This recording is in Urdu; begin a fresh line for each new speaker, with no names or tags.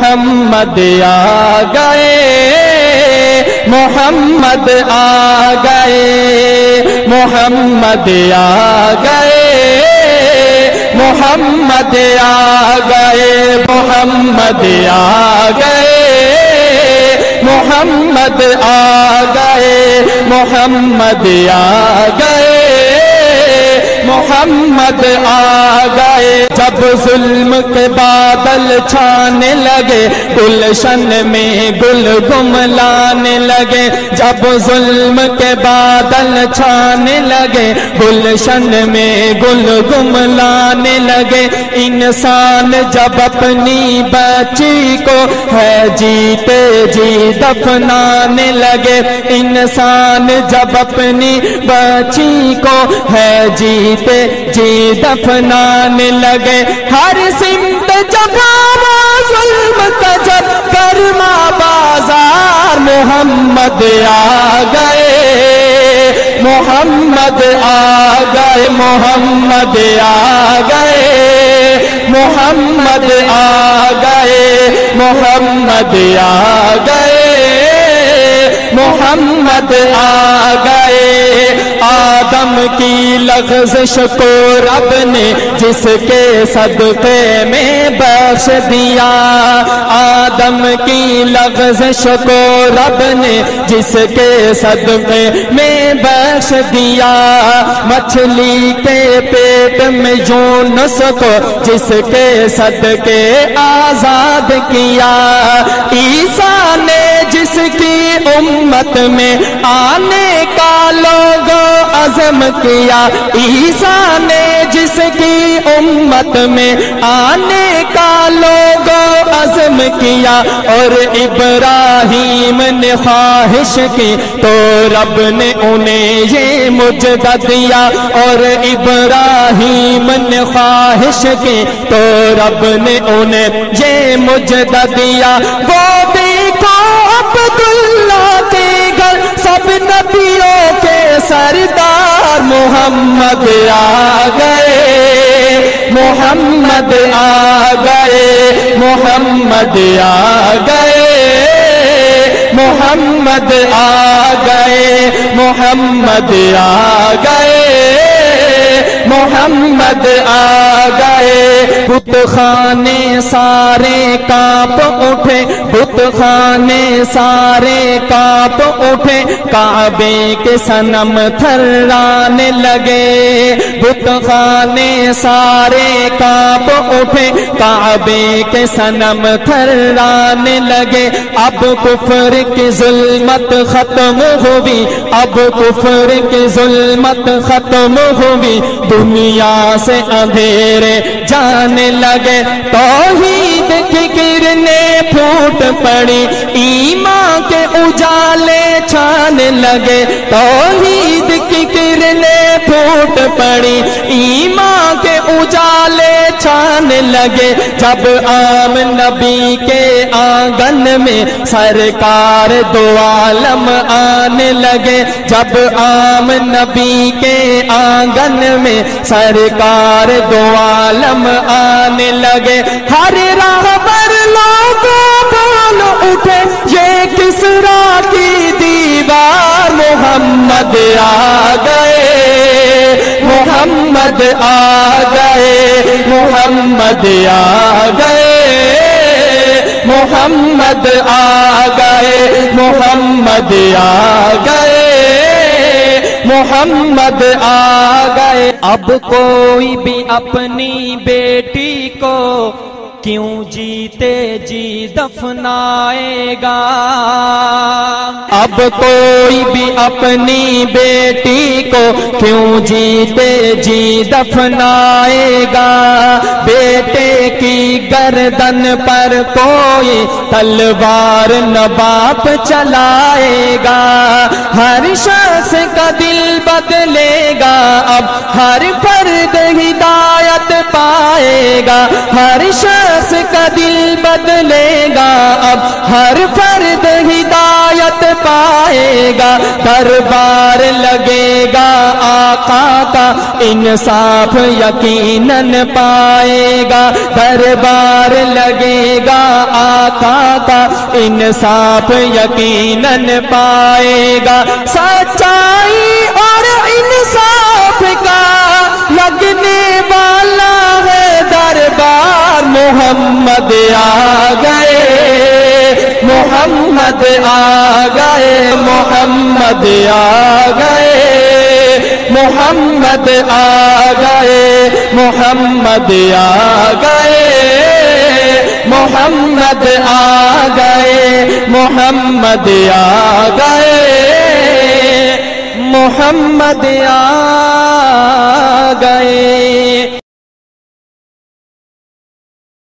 محمد آ گئے محمد آ گئے محمد آ گئے محمد آ گئے محمد آ گئے محمد آ گئے محمد آ گئے محمد آ گئے جب ظلم کے بادل چھانے لگے گلشن میں گل گملانے لگے جب ظلم کے بادل چھانے لگے گلشن میں گل گملانے لگے انسان جب اپنی بچی کو ہے جیتے جی دفنانے لگے انسان جب اپنی بچی کو ہے جیتے جی دفنانے لگے ہر سمت جگہ ظلم کا جب کرما بازار محمد آ گئے محمد آ گئے محمد آ گئے محمد آ گئے محمد آ گئے محمد آ گئے آدم کی لغزش کو رب نے جس کے صدقے میں بخش دیا آدم کی لغزش کو رب نے جس کے صدقے میں بخش دیا مچھلی کے پیٹ میں یونس کو جس کے صدقے آزاد کیا عیسیٰ نے جس کی امت میں آنے کا لوگوں عزم کیا عیسیٰ نے جس کی امت میں آنے کا لوگوں عزم کیا اور ابراہیم نے خواہش کی تو رب نے انہیں یہ مجدہ دیا اور ابراہیم نے خواہش کی تو رب نے انہیں یہ مجدہ دیا وہ دیکھو عبداللہ کے گھر سب نبیوں کے سردار محمد آ گئے محمد آ گئے محمد آ گئے محمد آ گئے محمد آ گئے محمد آ گئے بت خانے سارے کانپ اٹھے بت خانے سارے کانپ اٹھے کعبے کے صنم تھرانے لگے بت خانے سارے کانپ اٹھے کعبے کے صنم تھرانے لگے اب کفر کی ظلمت ختم ہوئی اب کفر کی ظلمت ختم ہوئی دنیا سے اندھیرے جانے لگے توحید کی کرنیں پھوٹ پڑی ایمان کے اجالے چھانے لگے توحید کی کرنیں پھوٹ پڑی ایمان کے اجالے چھانے لگے جب عام نبی کے آنگن میں سرکار دو عالم آنے لگے جب عام نبی کے آنگن میں سرکار دو عالم آنے لگے ہر راہ پر لوگوں بول اٹھے یہ کسرا کی دیوار محمد آ گئے محمد آ گئے محمد آ گئے محمد آ گئے محمد آ گئے محمد آ گئے اب کوئی بھی اپنی بیٹی کو کیوں جیتے جی دفنائے گا اب کوئی بھی اپنی بیٹی کو کیوں جیتے جی دفنائے گا بیٹے کی گردن پر کوئی تلوار نہ باپ چلائے گا ہر شخص کا دل بدلے گا اب ہر فرد ہدایت پائے گا ہر شخص کا دل بدلے گا اب ہر فرد ہدایت پائے گا دربار لگے گا آقا کا انصاف یقیناً پائے گا دربار لگے گا آقا کا انصاف یقیناً پائے گا، سچائی اور انصاف کا لگنے والا ہے دربار، محمد آ گئے، محمد آ گئے، محمد آ گئے، محمد آ گئے، محمد آ گئے، محمد آ گئے، محمد آ گئے، محمد آ گئے۔